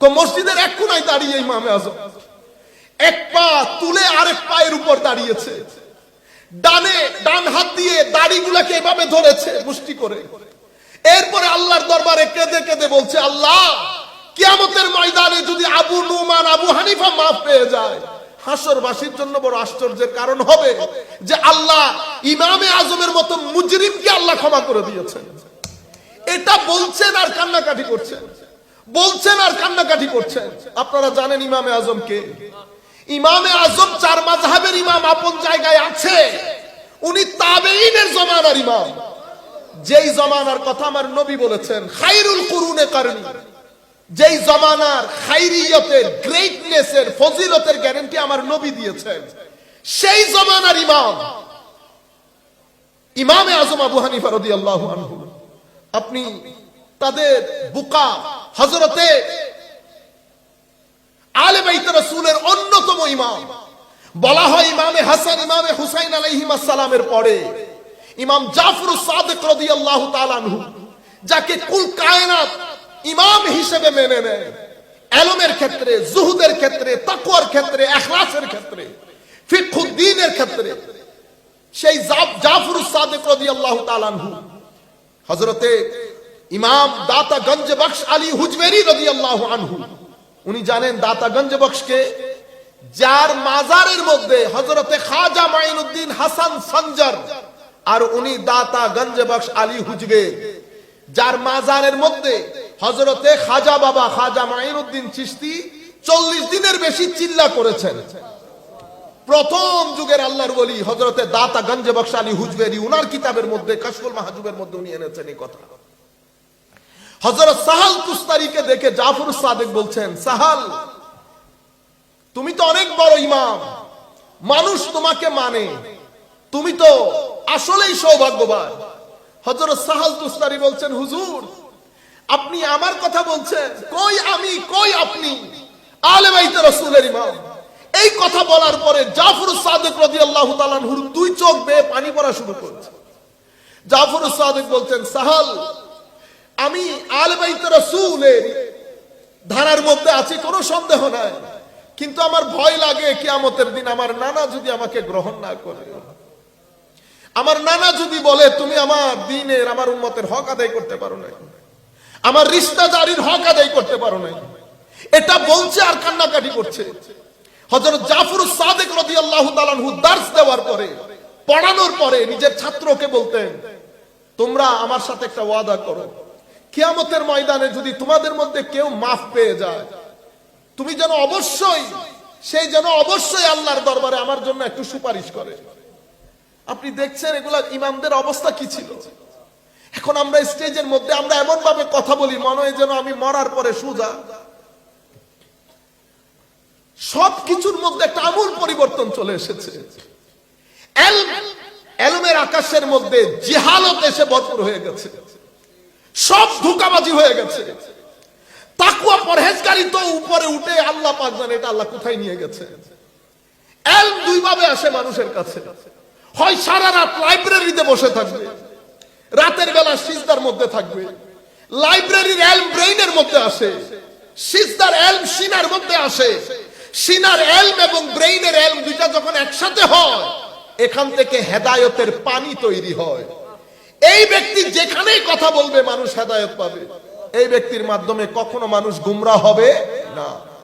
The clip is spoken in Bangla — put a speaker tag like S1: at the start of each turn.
S1: তো মসজিদের এক কোনায় দাঁড়িয়ে ইমামে আজম এক পা তুলে আরেক পায়ের উপর দাঁড়িয়েছে, ডান হাত দিয়ে দাড়িগুলোকে এভাবে ধরেছে মুষ্টি করে। এরপরে আল্লাহর দরবারে কেঁদে কেঁদে বলছে, আল্লাহ কিয়ামতের ময়দানে যদি আবু নুমান আবু হানিফা মাফ পেয়ে যায়, হাসরবাসীর জন্য বড় আশ্চর্যের কারণ হবে যে আল্লাহ ইমামে আজমের মতো মুজরিমকে আল্লাহ ক্ষমা করে দিয়েছেন। এটা বলছেন আর কান্নাকাটি করছেন, বলছেন আর কান্নাকাটি করছেন। আপনারা জানেন ইমামে আজম কে? ইমামে আজম চার মাযহাবের ইমাম আপন জায়গায় আছে। উনি তাবেঈনের জমানার ইমাম, যেই জমানার কথা আমার নবী বলেছেন খায়রুল কুরুনে কারনি, যেই জমানার খায়রিয়তের, গ্রেটনেসের, ফজিলতের গ্যারান্টি আমার নবী দিয়েছেন, সেই জমানার ইমাম ইমামে আজম আবু হানিফা রাদিয়াল্লাহু আনহু। আপনি তাদের বুকা হযরতে আলে বাইত রাসূলের অন্যতম ইমাম বলা হয়। ইমামে হাসান ইমামে হুসাইন আলাইহিস সালামের পরে ইমাম জাফরুস সাদিক রাদিয়াল্লাহু তাআলা আনহু, যাকে কুল কায়নাত ইমাম হিসেবে মেনে নেয়, ইলমের ক্ষেত্রে, জুহুদের ক্ষেত্রে, তাকওয়ার ক্ষেত্রে, ইখলাসের ক্ষেত্রে, ফিকহুদ্দীনের ক্ষেত্রে, সেই জাফরুস সাদিক রাদিয়াল্লাহু তাআলা আনহু হযরতে ইমাম দাতা গঞ্জ বখশ আলী হুজবেরি রাদিয়াল্লাহু আনহু। উনি জানেন দাতা গঞ্জ বখশকে? যার মাজারের মধ্যে হযরতে খাজা মাইনুদ্দিন হাসান সঞ্জর, আর উনি দাতা গঞ্জ বখশ আলী হুজবে, যার মাজারের মধ্যে হযরতে খাজা বাবা খাজা মাইনুদ্দিন চিশতি 40 দিনের বেশি চিল্লা করেছেন। প্রথম যুগের আল্লাহর ওলি হযরতে দাতা গঞ্জ বখশ আলী হুজবেরি, উনার কিতাবের মধ্যে কাশফুল মাহজুবের মধ্যে উনি এনেছেন এই কথা। হযরত সাহাল তুস্তারিকে দেখে জাফর সাদিক বলছেন, সাহাল তুমি তো অনেক বড় ইমাম, মানুষ তোমাকে মানে, তুমি তো আসলেই সৌভাগ্যবান। হযরত সাহাল তুস্তারি বলছেন, হুজুর আপনি আমার কথা বলছেন? কই আমি, কই আপনি? আলে বাইত রাসূলের ইমাম। এই কথা বলার পরে জাফর সাদিক রাদিয়াল্লাহু তাআলা আনহুর দুই চোখ বেয়ে পানি পড়া শুরু করেছে। জাফর সাদিক বলছেন, সাহাল আমি আলে বাইত রাসূলের ধারার মধ্যে আছি, কোনো সন্দেহ নাই, কিন্তু আমার ভয় লাগে কিয়ামতের দিন আমার নানা যদি আমাকে গ্রহণ না করে, আমার নানা যদি বলে তুমি আমার দ্বীনের, আমার উম্মতের হক আদায় করতে পারো না, আমার রিশতাদারির হক আদায় করতে পারো না। এটা বলছে আর কান্নাকাটি করছে। হযরত জাফর সাদিক রাদিয়াল্লাহু তাআলা আনহু দার্স দেওয়ার পরে, পড়ানোর পরে নিজের ছাত্রকে বলতেন, তোমরা আমার সাথে একটা ওয়াদা করো, কিয়ামতের ময়দানে যদি তোমাদের মধ্যে কেউ মাফ পেয়ে যায়, তুমি যেন অবশ্যই, সেই যেন অবশ্যই আল্লাহর দরবারে আমার জন্য একটু সুপারিশ করে। আপনি দেখছেন এগুলা ইমামদের অবস্থা কি ছিল। এখন আমরা স্টেজের মধ্যে আমরা এমন ভাবে কথা বলি মনে হয় যেন আমি মরার পরে সুজা। সবকিছুর মধ্যে একটা আমূল পরিবর্তন চলে এসেছে। এলমের আকাশের মধ্যে জিহালত এসে ভরপুর হয়ে গেছে, সব ধোঁকাবাজি হয়ে গেছে। তাকওয়া পরহেজগারি তো উপরে উঠে আল্লাহ পাক জানে এটা আল্লাহ কোথায় নিয়ে গেছে। এলম দুই ভাবে আসে মানুষের কাছে, হয় সারা রাত লাইব্রেরিতে বসে থাকবে, রাতের বেলা সিজদার মধ্যে থাকবে। লাইব্রেরির এলম ব্রেইনের মধ্যে আসে, সিজদার এলম সিনার মধ্যে আসে। সিনার এলম এবং ব্রেইনের এলম দুইটা যখন একসাথে হয়, এখান থেকে হেদায়েতের পানি তৈরি হয়। এই ব্যক্তি যেখানেই কথা বলবে মানুষ হেদায়েত পাবে। এই ব্যক্তির মাধ্যমে কখনো মানুষ গুমরাহ হবে না।